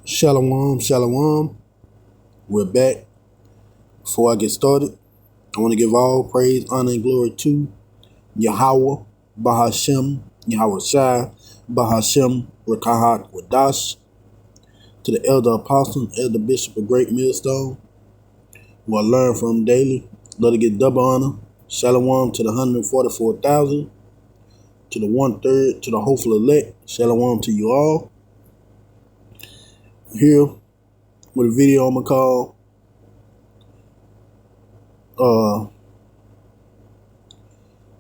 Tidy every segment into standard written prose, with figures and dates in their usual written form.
Shalom, shalom. We're back. Before I get started, I want to give all praise, honor, and glory to Yahweh, Bahashem, Yahweh Shai, Bahashem, Rakahat, Wadash, to the elder apostle, elder bishop of Great Millstone, who I learn from daily. Let it get double honor. Shalom to the 144,000, to the 1/3, to the hopeful elect. Shalom to you all. Here with a video I'm going to call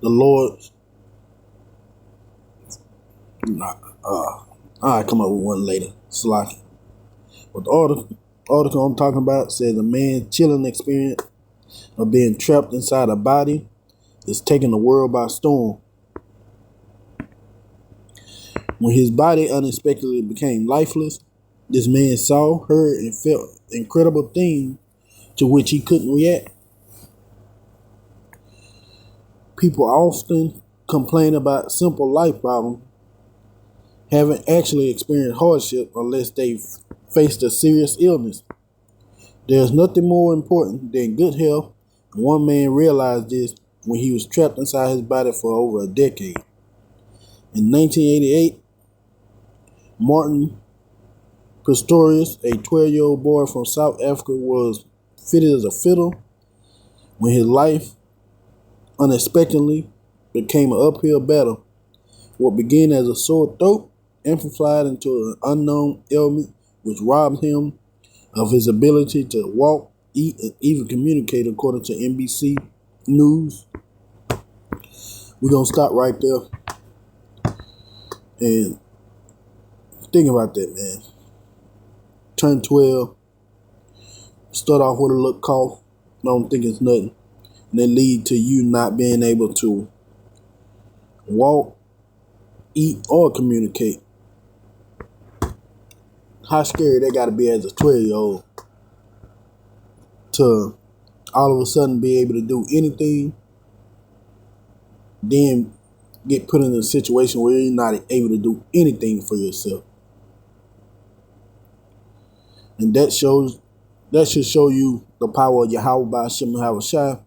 the Lord's. I'll come up with one later. Slocky. But the article I'm talking about says a man's chilling experience of being trapped inside a body is taking the world by storm. When his body unexpectedly became lifeless, this man saw, heard, and felt incredible things to which he couldn't react. People often complain about simple life problems, haven't actually experienced hardship unless they've faced a serious illness. There's nothing more important than good health, and one man realized this when he was trapped inside his body for over a decade. In 1988, Martin Pistorius, a 12-year-old boy from South Africa, was fitted as a fiddle when his life unexpectedly became an uphill battle. What began as a sore throat amplified into an unknown ailment which robbed him of his ability to walk, eat, and even communicate, according to NBC News. We're going to stop right there and think about that, man. Turn 12, start off with a little cough, don't think it's nothing, and then lead to you not being able to walk, eat, or communicate. How scary that got to be as a 12-year-old to all of a sudden be able to do anything, then get put in a situation where you're not able to do anything for yourself. And that should show you the power of Yahweh Bahashem Yahweh Shai.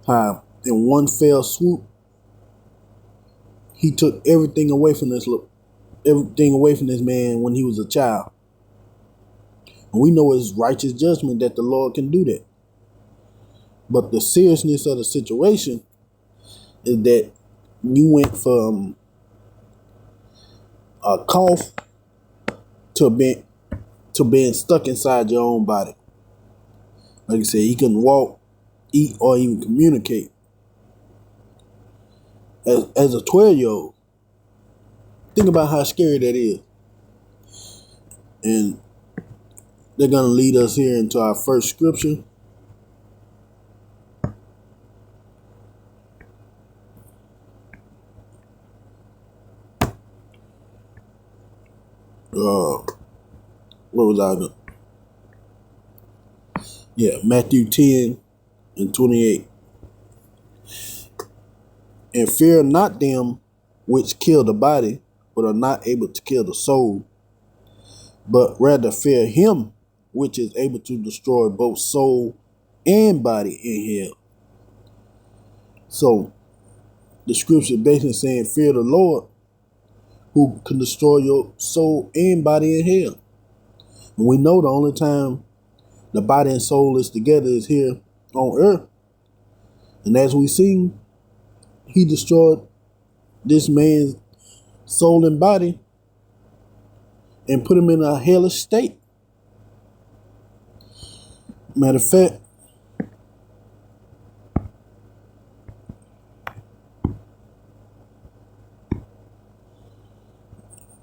How in one fell swoop, he took everything away from this man when he was a child. And we know it's righteous judgment that the Lord can do that. But the seriousness of the situation is that you went from a cough to being stuck inside your own body. Like I said, he couldn't walk, eat, or even communicate. As a 12-year-old, think about how scary that is. And they're going to lead us here into our first scripture. What was I doing? Yeah, Matthew 10 and 28. And fear not them which kill the body, but are not able to kill the soul, but rather fear him which is able to destroy both soul and body in hell. So the scripture basically saying fear the Lord who can destroy your soul and body in hell. And we know the only time the body and soul is together is here on earth. And as we see, he destroyed this man's soul and body and put him in a hellish state. Matter of fact,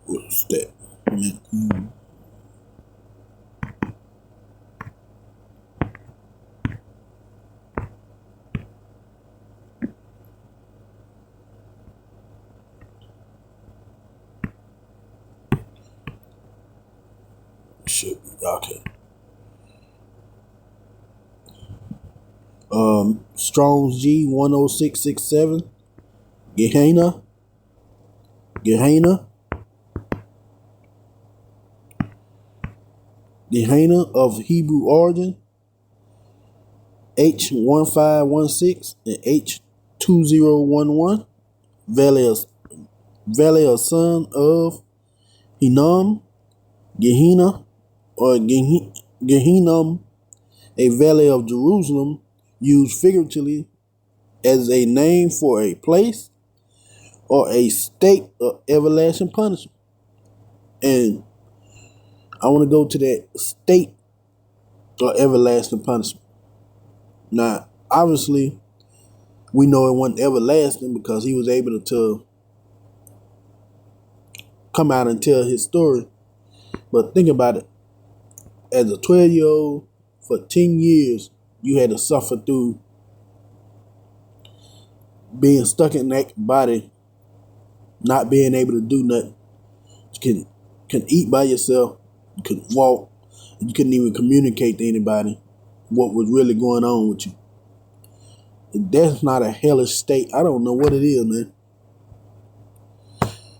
what's that? Matthew. Should be okay. Strong's G 10667. Gehenna. Gehenna of Hebrew origin, H1516 and H2011, Valley of Son of Hinnom, Gehenna or Gehinnom, a valley of Jerusalem, used figuratively as a name for a place or a state of everlasting punishment. And I want to go to that state of everlasting punishment. Now, obviously, we know it wasn't everlasting because he was able to come out and tell his story. But think about it. As a 12-year-old, for 10 years, you had to suffer through being stuck in that body, not being able to do nothing. You can eat by yourself, you couldn't walk, and you couldn't even communicate to anybody what was really going on with you. If that's not a hellish state, I don't know what it is, man.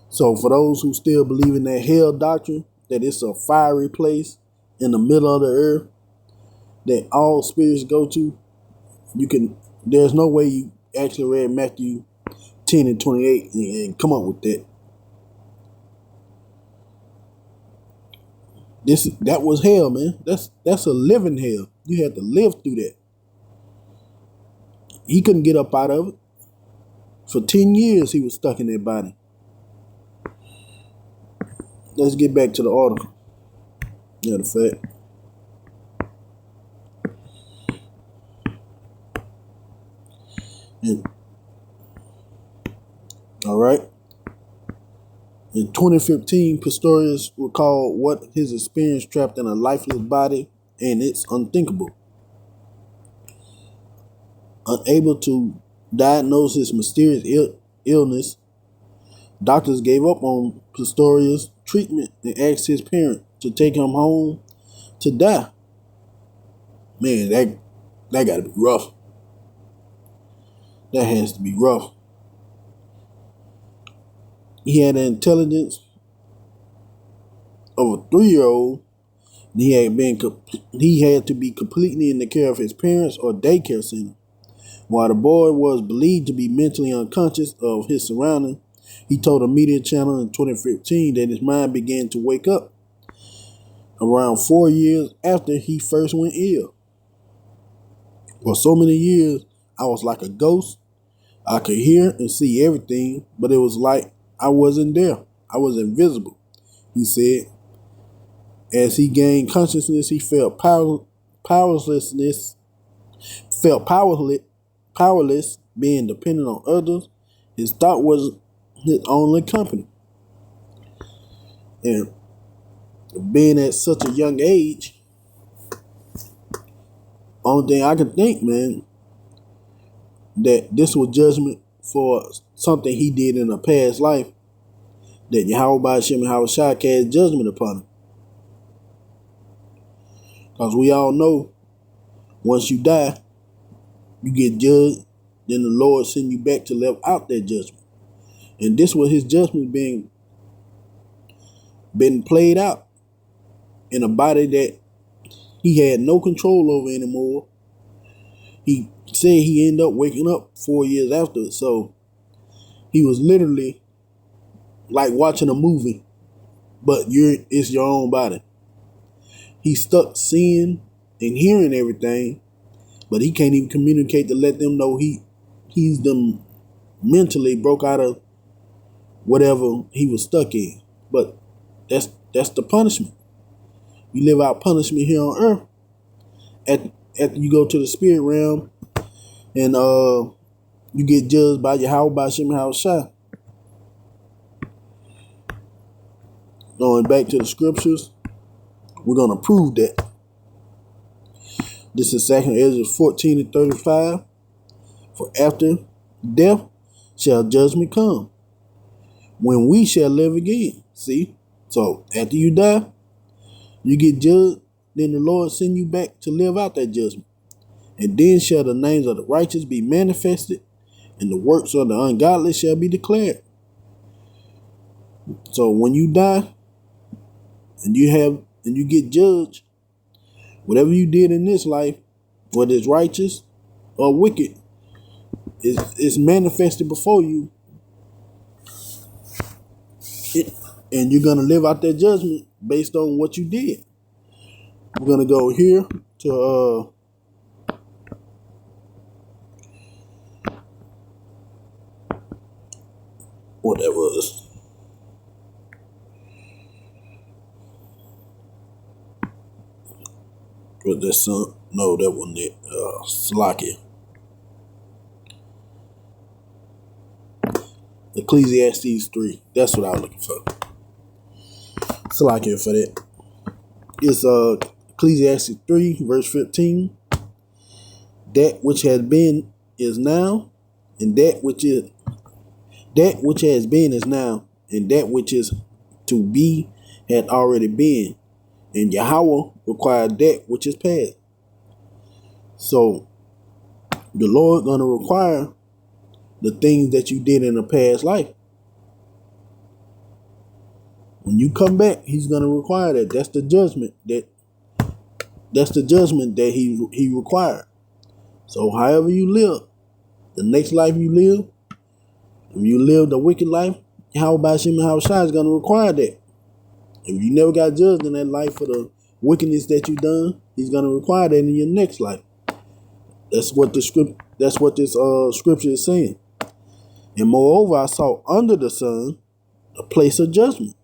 So for those who still believe in that hell doctrine, that it's a fiery place in the middle of the earth that all spirits go to, there's no way you actually read Matthew 10 and 28 and come up with that. That was hell, man. That's a living hell. You had to live through that. He couldn't get up out of it. For 10 years he was stuck in that body. Let's get back to the article. Matter of fact. All right. In 2015, Pistorius recalled what his experience trapped in a lifeless body, and it's unthinkable. Unable to diagnose his mysterious illness, doctors gave up on Pistorius' treatment and asked his parents to take him home to die. Man, that got to be rough. That has to be rough. He had the intelligence of a 3-year-old. He had to be completely in the care of his parents or daycare center. While the boy was believed to be mentally unconscious of his surroundings, he told a media channel in 2015 that his mind began to wake up around 4 years after he first went ill. For so many years, I was like a ghost. I could hear and see everything, but it was like I wasn't there. I was invisible, he said. As he gained consciousness, he felt powerless, being dependent on others. His thought was his only company. And being at such a young age, only thing I can think, man, that this was judgment for something he did in a past life, that Yahweh Shem Shai cast judgment upon him. Because we all know, once you die, you get judged, then the Lord send you back to live out that judgment. And this was his judgment being played out in a body that he had no control over anymore. He said he ended up waking up 4 years after. So he was literally like watching a movie, but it's your own body. He's stuck seeing and hearing everything, but he can't even communicate to let them know he's them mentally broke out of whatever he was stuck in. But that's the punishment. You live out punishment here on earth. After you go to the spirit realm and you get judged by Yahweh Shem Shai. Going back to the scriptures, we're going to prove that. This is 2 Ezra 14 and 35. For after death shall judgment come, when we shall live again. See? So after you die, you get judged, then the Lord send you back to live out that judgment. And then shall the names of the righteous be manifested, and the works of the ungodly shall be declared. So when you die and you get judged, Whatever you did in this life, whether it's righteous or wicked, is manifested before you, and you're gonna live out that judgment based on what you did. We're gonna go here to what that was. But that son, no, that wasn't it. Slakia. Ecclesiastes 3. That's what I was looking for. Slakia for that. It's Ecclesiastes 3, verse 15. That which has been is now, and that which has been is now, and that which is to be had already been. And Yahweh required that which is past. So the Lord gonna require the things that you did in a past life. When you come back, He's gonna require that. That's the judgment that He required. So however you live, the next life you live, if you live the wicked life, how about Shem and Hawashai is gonna require that. If you never got judged in that life for the wickedness that you done, He's gonna require that in your next life. That's what this scripture is saying. And moreover, I saw under the sun a place of judgment.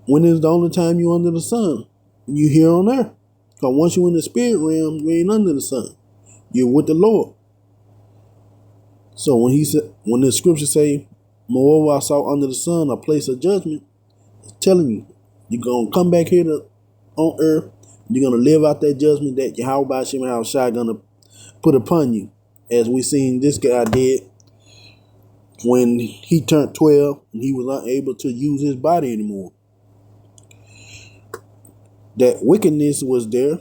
When is the only time you under the sun? You here on earth. Because once you in the spirit realm, you ain't under the sun. You're with the Lord. So when the scripture say, moreover, I saw under the sun a place of judgment, it's telling you, you're going to come back here on earth. You're going to live out that judgment that Yahweh Shem and Hawashai going to put upon you. As we seen this guy did when he turned 12 and he was unable to use his body anymore. That wickedness was there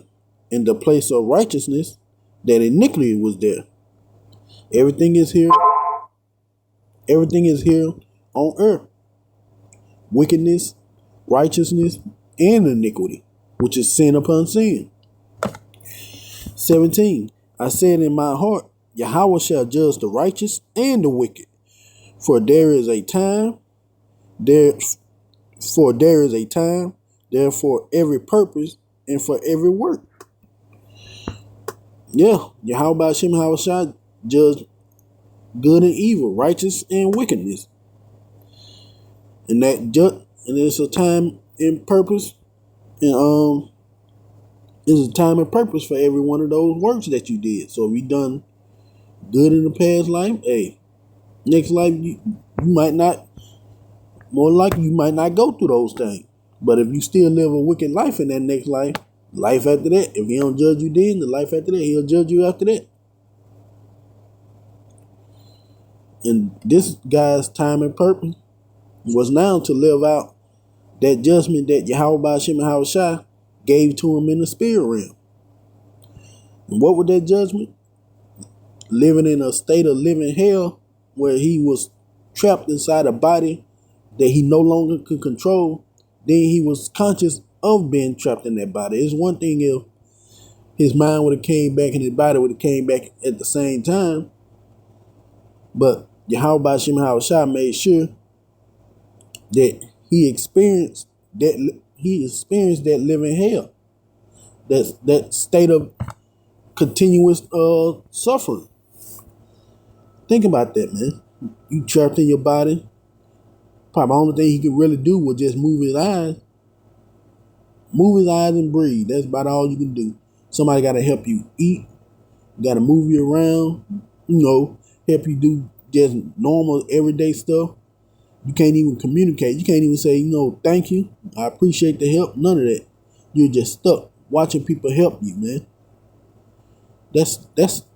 in the place of righteousness, that iniquity was there. Everything is here. Everything is here on earth. Wickedness, righteousness, and iniquity, which is sin upon sin. 17. I said in my heart, Yahweh shall judge the righteous and the wicked. For there is a time, therefore every purpose and for every work. Yeah, Yahweh Shem Hawashai judge good and evil, righteous and wickedness. And it's a time and purpose, and it's a time and purpose for every one of those works that you did. So if you done good in the past life, hey, next life you might not, more likely you might not go through those things. But if you still live a wicked life in that next life after that, if He don't judge you then, the life after that, He'll judge you after that. And this guy's time and purpose was now to live out that judgment that Yahweh Shem and Hawashai gave to him in the spirit realm. And what was that judgment? Living in a state of living hell where he was trapped inside a body that he no longer could control. Then he was conscious of being trapped in that body. It's one thing if his mind would have came back and his body would have came back at the same time. But Yahweh Shem Hawashai made sure that he experienced that living hell. That state of continuous suffering. Think about that, man. You trapped in your body. Probably the only thing he could really do was just move his eyes. Move his eyes and breathe. That's about all you can do. Somebody got to help you eat. Got to move you around. Help you do just normal everyday stuff. You can't even communicate. You can't even say, thank you. I appreciate the help. None of that. You're just stuck watching people help you, man. That's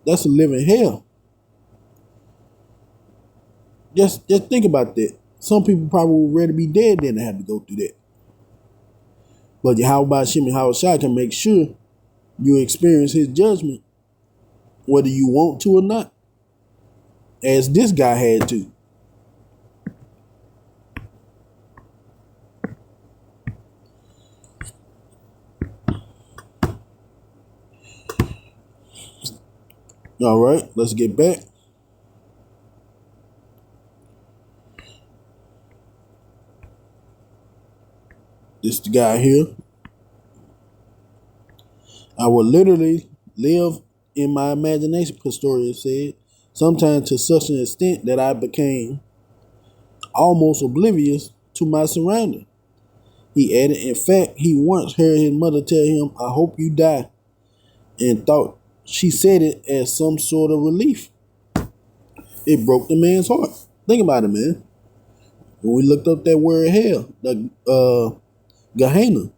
a living hell. Just think about that. Some people probably would rather be dead than to have to go through that. But Yahweh Shem and Hawashai can make sure you experience His judgment, whether you want to or not, as this guy had to. All right, let's get back. This the guy here. I would literally live in my imagination, Pistorius said, sometimes to such an extent that I became almost oblivious to my surroundings. He added, in fact, he once heard his mother tell him, I hope you die, and thought she said it as some sort of relief. It broke the man's heart. Think about it, man. When we looked up that word hell, the Gehenna,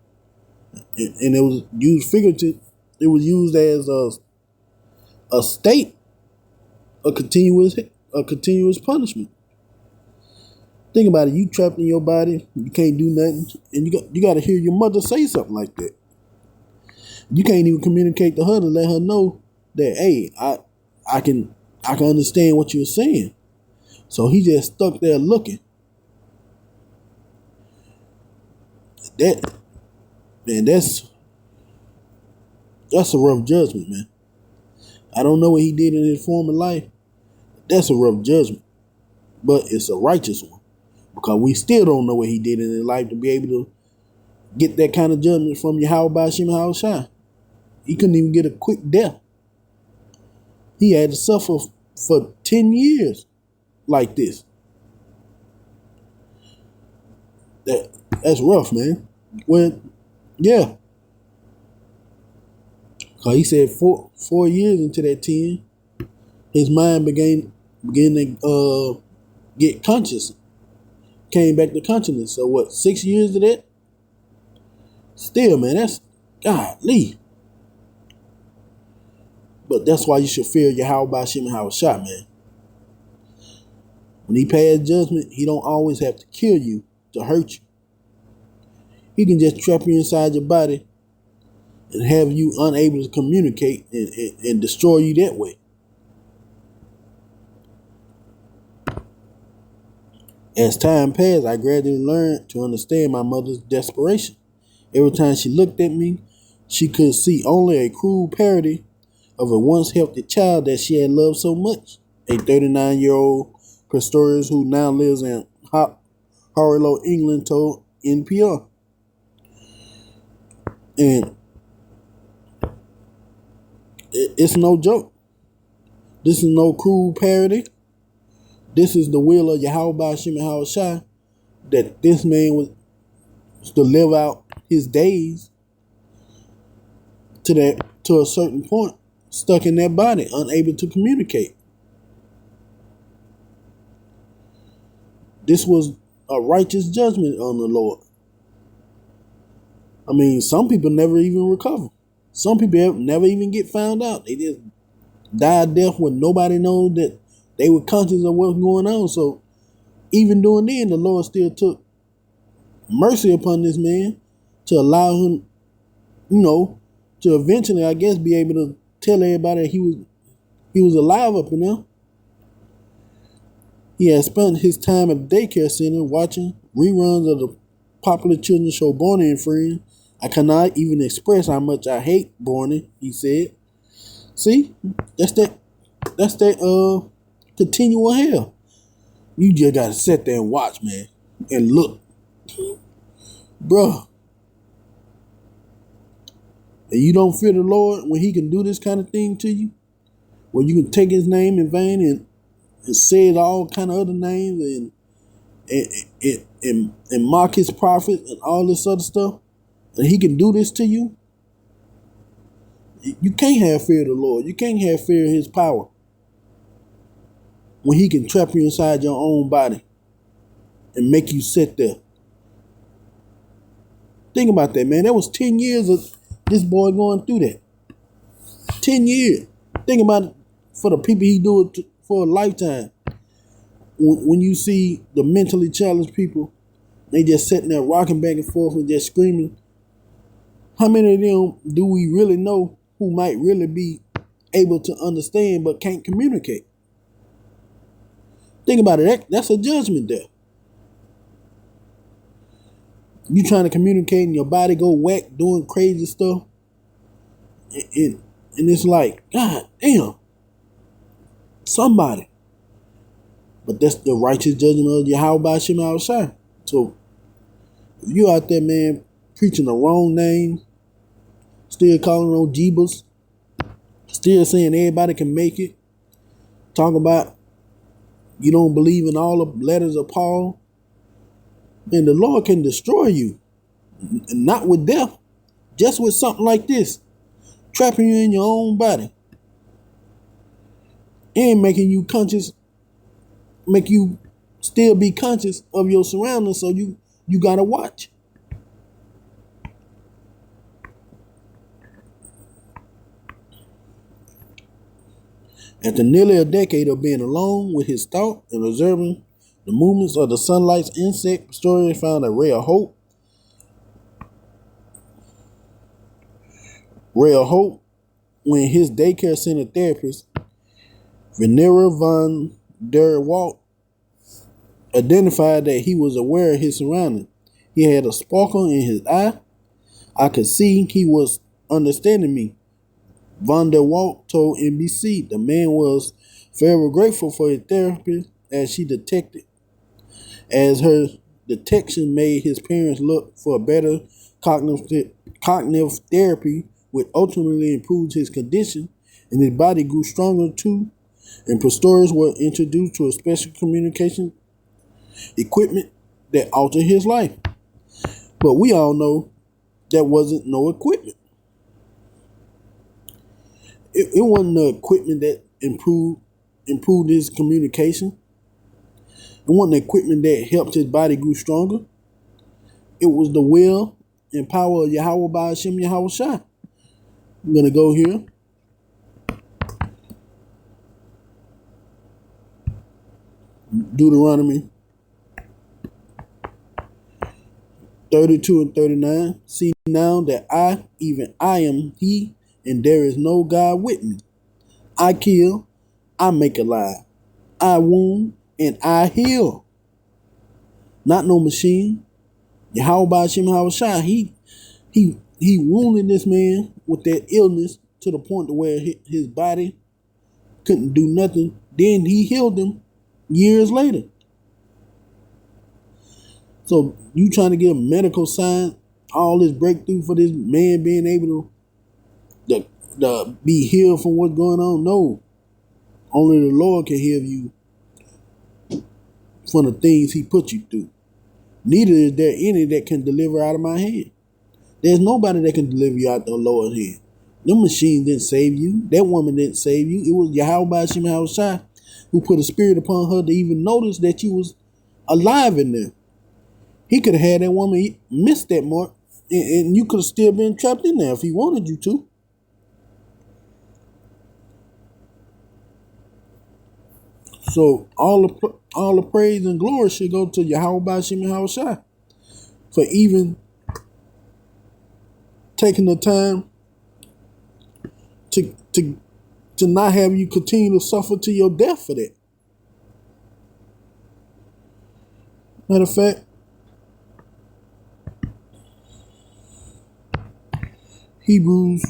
and it was used figurative, it was used as a state, a continuous punishment. Think about it. You trapped in your body, you can't do nothing, and you got to hear your mother say something like that. You can't even communicate to her to let her know that, hey, I can understand what you're saying. So he just stuck there looking. That, man, that's a rough judgment, man. I don't know what he did in his former life. That's a rough judgment, but it's a righteous one because we still don't know what he did in his life to be able to get that kind of judgment from Yahweh Shem Shai. He couldn't even get a quick death. He had to suffer for 10 years like this. That's rough, man. Well, yeah. Cause he said 4 years into that 10, his mind began to get conscious. Came back to consciousness. So what, 6 years of that? Still, man, that's godly. But that's why you should fear Yahweh Shem Shai, man. When he passes judgment, he don't always have to kill you to hurt you. He can just trap you inside your body and have you unable to communicate and destroy you that way. As time passed, I gradually learned to understand my mother's desperation. Every time she looked at me, she could see only a cruel parody of a once healthy child that she had loved so much. A 39-year-old Pistorius who now lives in Harlow, England, told NPR. And it's no joke. This is no cruel parody. This is the will of Yahweh Shem Shai that this man was to live out his days to a certain point, stuck in that body, unable to communicate. This was a righteous judgment on the Lord. I mean, some people never even recover. Some people never even get found out. They just die a death when nobody knows that they were conscious of what's going on. So even doing then, the Lord still took mercy upon this man to allow him, to eventually, I guess, be able to tell everybody that he was alive up in there. He had spent his time at the daycare center watching reruns of the popular children's show Barney and Friends. I cannot even express how much I hate Barney, he said. See, that's that continual hell. You just gotta sit there and watch, man, and look. Bruh. And you don't fear the Lord when he can do this kind of thing to you? When you can take his name in vain and say all kind of other names and mock his prophets and all this other stuff, and he can do this to you? You can't have fear of the Lord. You can't have fear of his power when he can trap you inside your own body and make you sit there. Think about that, man. That was 10 years of this boy going through that. 10 years. Think about it for the people he do it for a lifetime. When you see the mentally challenged people, they just sitting there rocking back and forth and just screaming. How many of them do we really know who might really be able to understand but can't communicate? Think about it. That's a judgment there. You trying to communicate and your body go whack doing crazy stuff. And it's like, God damn. somebody. But that's the righteous judgment of Yahweh Shem Shai. So if you out there, man, preaching the wrong name, still calling on Jeebus, still saying everybody can make it, talking about you don't believe in all the letters of Paul, and the Lord can destroy you. And not with death, just with something like this, trapping you in your own body and making you conscious, make you still be conscious of your surroundings. So you gotta watch. After nearly a decade of being alone with his thought and observing the movements of the sunlight's insect, Pistorius found a ray of hope. When his daycare center therapist, Venera von der Walt, identified that he was aware of his surroundings. He had a sparkle in his eye. I could see he was understanding me. Von der Walt told NBC the man was forever grateful for his therapist as her detection made his parents look for a better cognitive therapy, which ultimately improved his condition, and his body grew stronger too. And Pistorius were introduced to a special communication equipment that altered his life. But we all know that wasn't no equipment. It wasn't the equipment that improved his communication. It wasn't the equipment that helped his body grow stronger. It was the will and power of Yahweh by Hashem Yahweh Shai. I'm going to go here. Deuteronomy 32 and 39. See now that I, even I am he, and there is no God with me. I kill, I make alive. I wound, and I heal. Not no machine. Yahweh Hashem Shai, he wounded this man with that illness to the point to where his body couldn't do nothing. Then he healed him years later. So you trying to get a medical science, all this breakthrough for this man being able to be healed from what's going on? No. Only the Lord can heal you from the things he put you through. Neither is there any that can deliver out of my hand. There's nobody that can deliver you out of the Lord's hand. Them machines didn't save you. That woman didn't save you. It was Yahweh Hashem Shai who put a spirit upon her to even notice that you was alive in there. He could have had that woman miss that mark, and you could have still been trapped in there if he wanted you to. So all the praise and glory should go to Yahweh Hashem Shai for even taking the time to not have you continue to suffer to your death for that. Matter of fact, Hebrews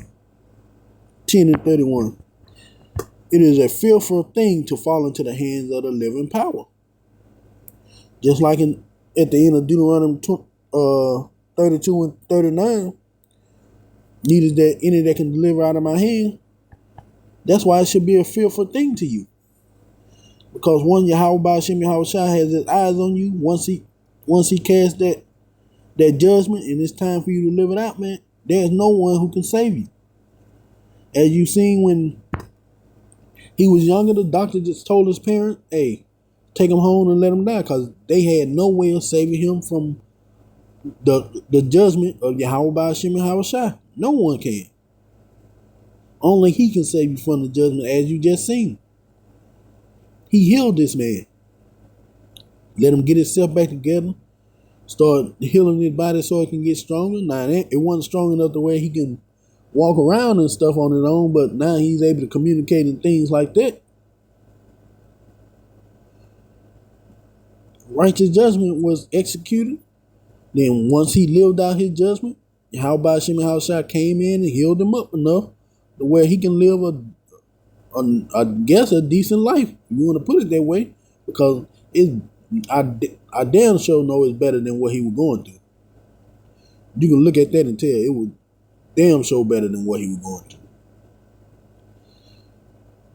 10 and 31. It is a fearful thing to fall into the hands of the living power. Just like at the end of Deuteronomy 32 and 39, neither there any that can deliver out of my hand. That's why it should be a fearful thing to you. Because one, Yahweh Hashem Yahweh Shai has his eyes on you. Once he casts that judgment and it's time for you to live it out, man, there's no one who can save you. As you seen when he was younger, the doctor just told his parents, hey, take him home and let him die, because they had no way of saving him from the judgment of Yahweh Hashem Yahweh Shai. No one can. Only he can save you from the judgment, as you just seen. He healed this man. Let him get himself back together. Start healing his body so it can get stronger. Now, it wasn't strong enough the way he can walk around and stuff on his own, but now he's able to communicate and things like that. Righteous judgment was executed. Then once he lived out his judgment, Yahweh Hashem Shai came in and healed him up enough to where he can live I guess a decent life. You want to put it that way, because I damn sure know it's better than what he was going through. You can look at that and tell it was damn sure better than what he was going through.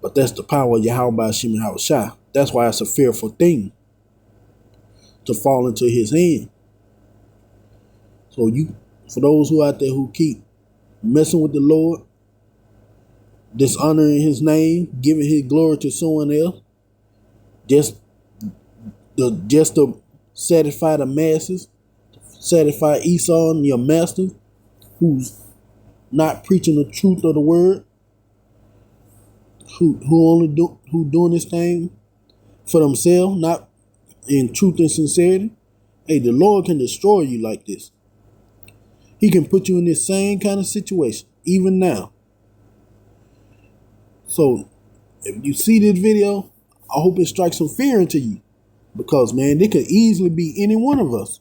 But that's the power of Yahweh Shem Yahushua. That's why it's a fearful thing to fall into his hand. So for those who out there who keep messing with the Lord, dishonoring his name, giving his glory to someone else, just to satisfy the masses, satisfy Esau and your master, who's not preaching the truth of the word, who doing this thing for themselves, not in truth and sincerity. Hey, the Lord can destroy you like this. He can put you in this same kind of situation, even now. So, if you see this video, I hope it strikes some fear into you. Because, man, it could easily be any one of us.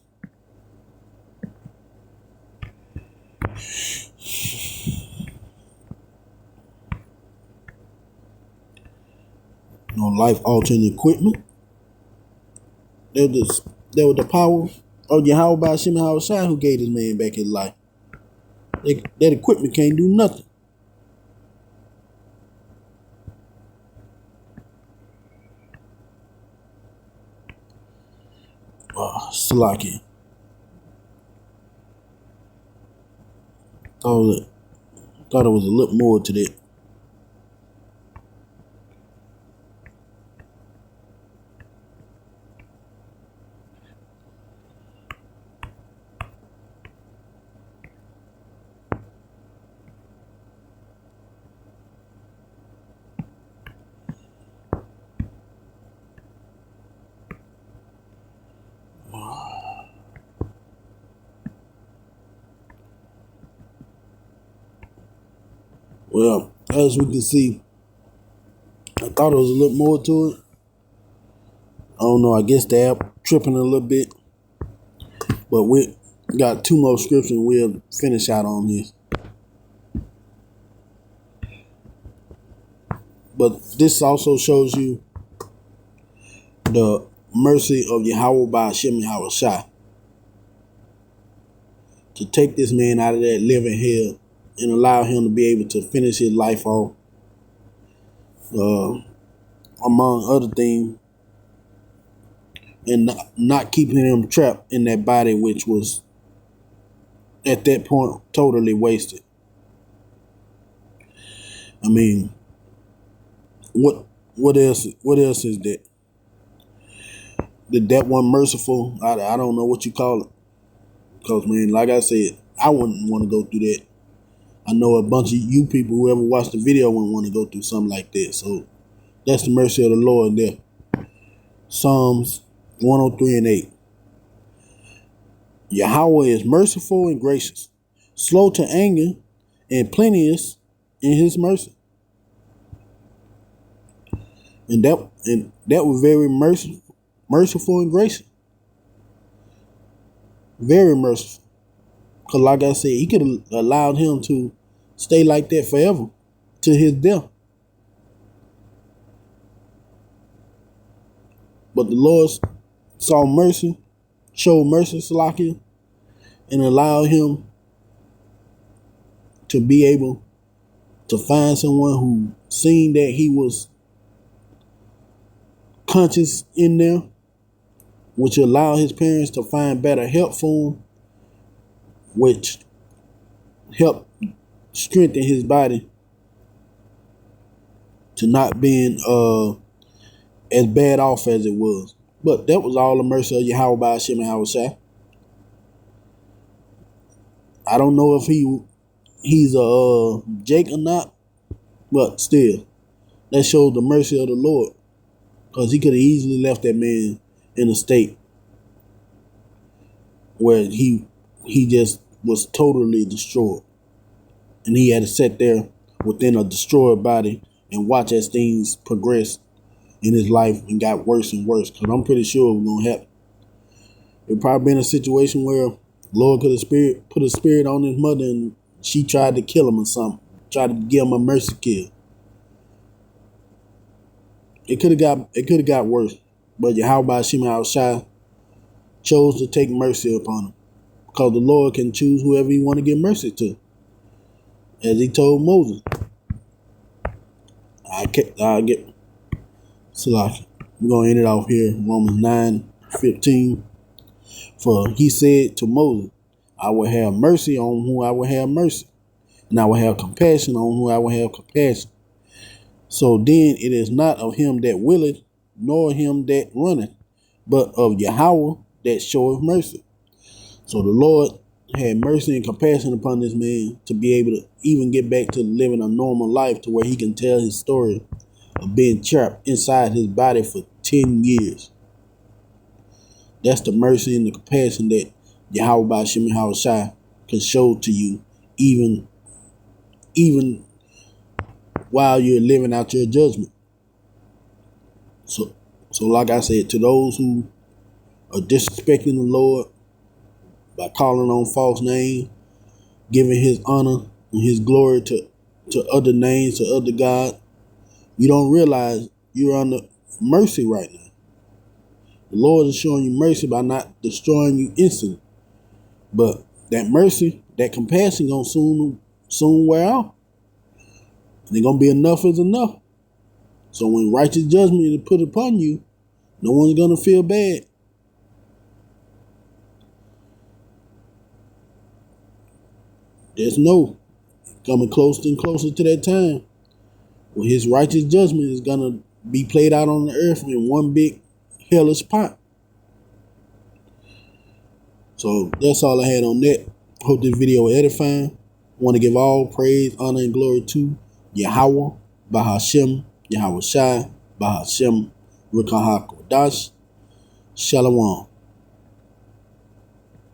Life-altering equipment. That was the power of Yahweh Shem Yahushua who gave this man back his life. That equipment can't do nothing. Slacking. Thought it was a little more to that. Well, as we can see, I thought there was a little more to it. I don't know, I guess the app tripping a little bit. But we got two more scriptures and we'll finish out on this. But this also shows you the mercy of Yahweh Shem Yahushua to take this man out of that living hell and allow him to be able to finish his life off, among other things, and not keeping him trapped in that body, which was at that point totally wasted. I mean, what else is that? That one merciful? I don't know what you call it. Because, man, like I said, I wouldn't want to go through that. I know a bunch of you people who ever watched the video wouldn't want to go through something like that. So that's the mercy of the Lord there. Psalms 103:8. Yahweh is merciful and gracious, slow to anger, and plenteous in his mercy. And that was very merciful and gracious. Very merciful. Because like I said, he could have allowed him to stay like that forever to his death. But the Lord saw mercy, showed mercy, Salakia, and allowed him to be able to find someone who seen that he was conscious in there, which allowed his parents to find better help for him, which helped strengthen his body to not being as bad off as it was. But that was all the mercy of Yahweh Shem Yahushua. I don't know if he's a Jake or not, but still, that shows the mercy of the Lord, because he could have easily left that man in a state where he just was totally destroyed, and he had to sit there within a destroyed body and watch as things progressed in his life and got worse and worse. Because I'm pretty sure it was gonna happen. It probably been a situation where Lord could have put a spirit on his mother and she tried to kill him or something, tried to give him a mercy kill. it could have got worse. But Yahweh Shema Shai chose to take mercy upon him. Because the Lord can choose whoever he want to give mercy to. As he told Moses. I get Salaki. We're gonna end it off here. Romans 9:15. For he said to Moses, I will have mercy on whom I will have mercy, and I will have compassion on whom I will have compassion. So then it is not of him that willeth, nor him that runneth, but of Yahweh that showeth mercy. So the Lord had mercy and compassion upon this man to be able to even get back to living a normal life to where he can tell his story of being trapped inside his body for 10 years. That's the mercy and the compassion that Yahweh by Shem Shai can show to you even while you're living out your judgment. So like I said, to those who are disrespecting the Lord by calling on false names, giving his honor and his glory to other names, to other gods, you don't realize you're under mercy right now. The Lord is showing you mercy by not destroying you instantly. But that mercy, that compassion gonna soon wear off. And it's gonna be enough is enough. So when righteous judgment is put upon you, no one's gonna feel bad. Just know, coming closer and closer to that time when his righteous judgment is gonna be played out on the earth in one big hellish pot. So that's all I had on that. Hope this video was edifying. I want to give all praise, honor, and glory to Yahweh, Bahashem, Yahweh Shai, Bahashem, Rukahakodash, Shalom.